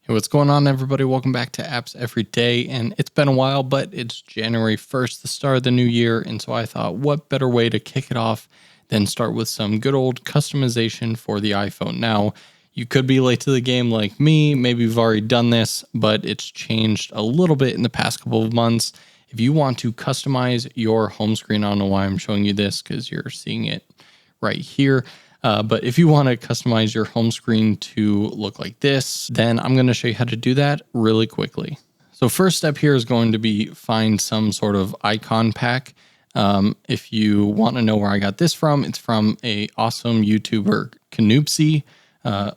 Hey, what's going on, everybody? Welcome back to Apps Every Day. And it's been a while, but it's January 1st, the start of the new year. And so I thought, what better way to kick it off than start with some good old customization for the iPhone? Now, you could be late to the game like me. Maybe you've already done this, but it's changed a little bit in the past couple of months. If you want to customize your home screen, I don't know why I'm showing you this because you're seeing it right here. But if you want to customize your home screen to look like this, then I'm going to show you how to do that really quickly. So first step here is going to be find some sort of icon pack. If you want to know where I got this from, it's from a awesome YouTuber, Canoopsy.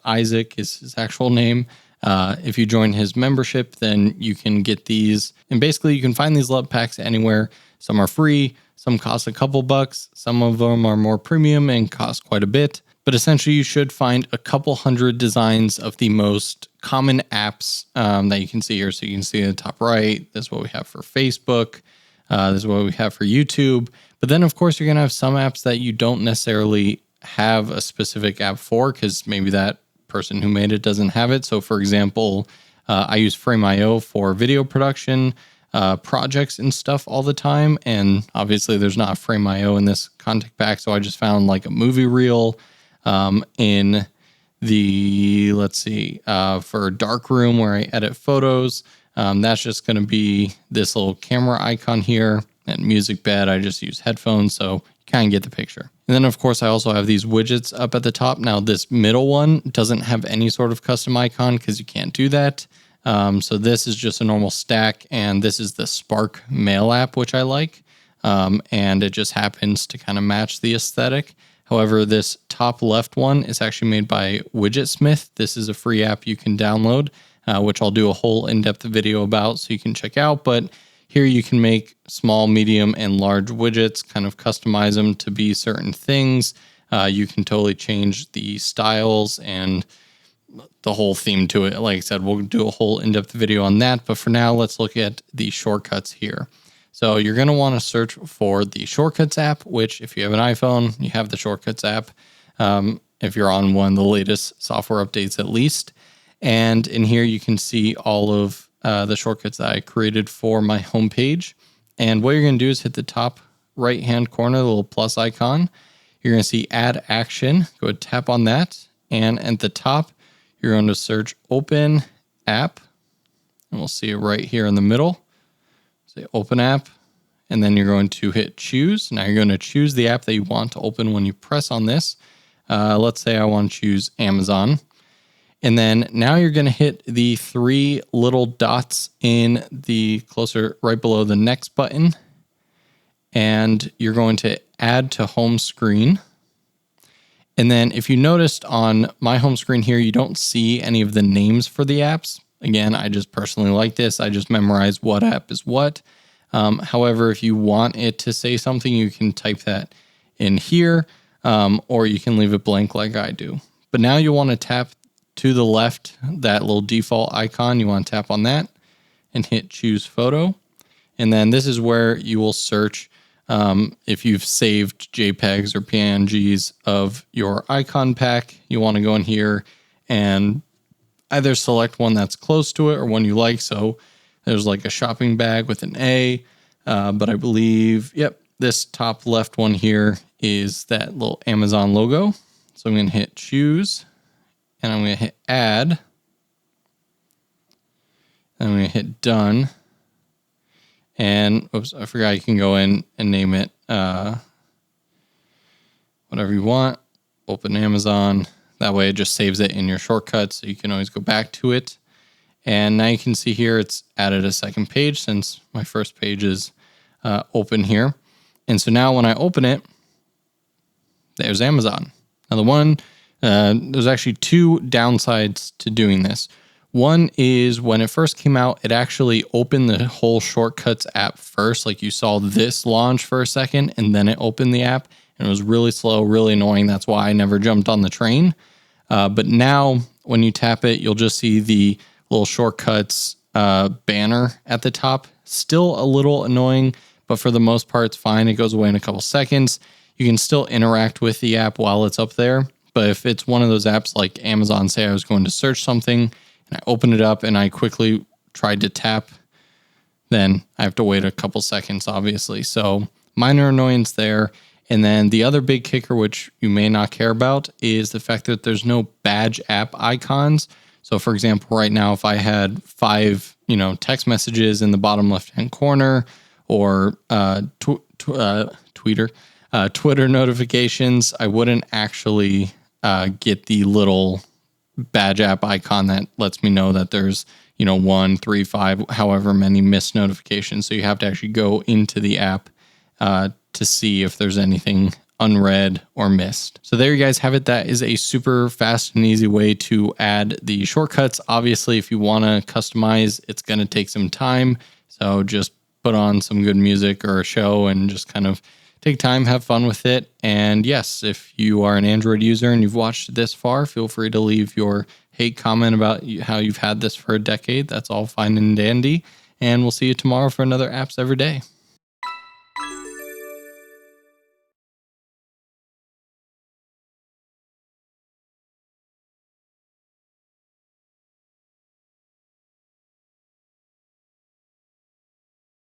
Isaac is his actual name. If you join his membership, then you can get these. And basically, you can find these LUT packs anywhere. Some are free. Some cost a couple bucks. Some of them are more premium and cost quite a bit. But essentially, you should find a couple hundred designs of the most common apps that you can see here. So you can see in the top right, this is what we have for Facebook. This is what we have for YouTube. But then, of course, you're going to have some apps that you don't necessarily have a specific app for because maybe that person who made it doesn't have it. So, for example, I use Frame.io for video production. Projects and stuff all the time. And obviously there's not Frame.io in this contact pack. So I just found like a movie reel in the, for darkroom where I edit photos. That's just going to be this little camera icon here, and music bed. I just use headphones. So you kind of get the picture. And then of course I also have these widgets up at the top. Now this middle one doesn't have any sort of custom icon because you can't do that. So this is just a normal stack, and this is the Spark Mail app, which I like, and it just happens to kind of match the aesthetic. However, this top left one is actually made by WidgetSmith. This is a free app you can download, which I'll do a whole in-depth video about so you can check out. But here you can make small, medium, and large widgets, kind of customize them to be certain things. You can totally change the styles and the whole theme to it. Like I said, we'll do a whole in-depth video on that. But for now, let's look at the shortcuts here. So you're going to want to search for the Shortcuts app, which if you have an iPhone, you have the Shortcuts app. If you're on one of the latest software updates at least. And in here, you can see all of the shortcuts that I created for my homepage. And what you're going to do is hit the top right-hand corner, the little plus icon. You're going to see Add Action. Go ahead, tap on that. And at the top, you're going to search Open App, and we'll see it right here in the middle. Say Open App, and then you're going to hit Choose. Now you're going to choose the app that you want to open when you press on this. Let's say I want to choose Amazon. And then now you're going to hit the three little dots in the closer right below the Next button, and you're going to Add to Home Screen. And then if you noticed on my home screen here, you don't see any of the names for the apps. Again, I just personally like this. I just memorize what app is what. However, if you want it to say something, you can type that in here, or you can leave it blank like I do. But now you want to tap to the left, that little default icon. You want to tap on that and hit Choose Photo. And then this is where you will search if you've saved JPEGs or PNGs of your icon pack. You want to go in here and either select one that's close to it or one you like. So there's like a shopping bag with an A, but I believe, this top left one here is that little Amazon logo. So I'm going to hit Choose, and I'm going to hit Add, and I'm going to hit Done. And oops, I forgot you can go in and name it whatever you want. Open Amazon. That way it just saves it in your shortcuts, so you can always go back to it. And now you can see here it's added a second page since my first page is open here. And so now when I open it, there's Amazon. Now there's actually two downsides to doing this. One is when it first came out, it actually opened the whole Shortcuts app first. Like you saw this launch for a second, and then it opened the app, and it was really slow, really annoying. That's why I never jumped on the train. But now when you tap it, you'll just see the little Shortcuts banner at the top. Still a little annoying, but for the most part, it's fine. It goes away in a couple seconds. You can still interact with the app while it's up there. But if it's one of those apps like Amazon, say I was going to search something, and I open it up and I quickly tried to tap, then I have to wait a couple seconds, obviously. So minor annoyance there. And then the other big kicker, which you may not care about, is the fact that there's no badge app icons. So for example, right now, if I had 5, text messages in the bottom left-hand corner, or Twitter notifications, I wouldn't actually get the little badge app icon that lets me know that there's 1, 3, 5, however many missed notifications. So you have to actually go into the app to see if there's anything unread or missed. So there you guys have it. That is a super fast and easy way to add the shortcuts. Obviously, if you want to customize, it's going to take some time. So just put on some good music or a show and just kind of take time, have fun with it. And yes, if you are an Android user and you've watched this far, feel free to leave your hate comment about how you've had this for a decade. That's all fine and dandy. And we'll see you tomorrow for another Apps Every Day.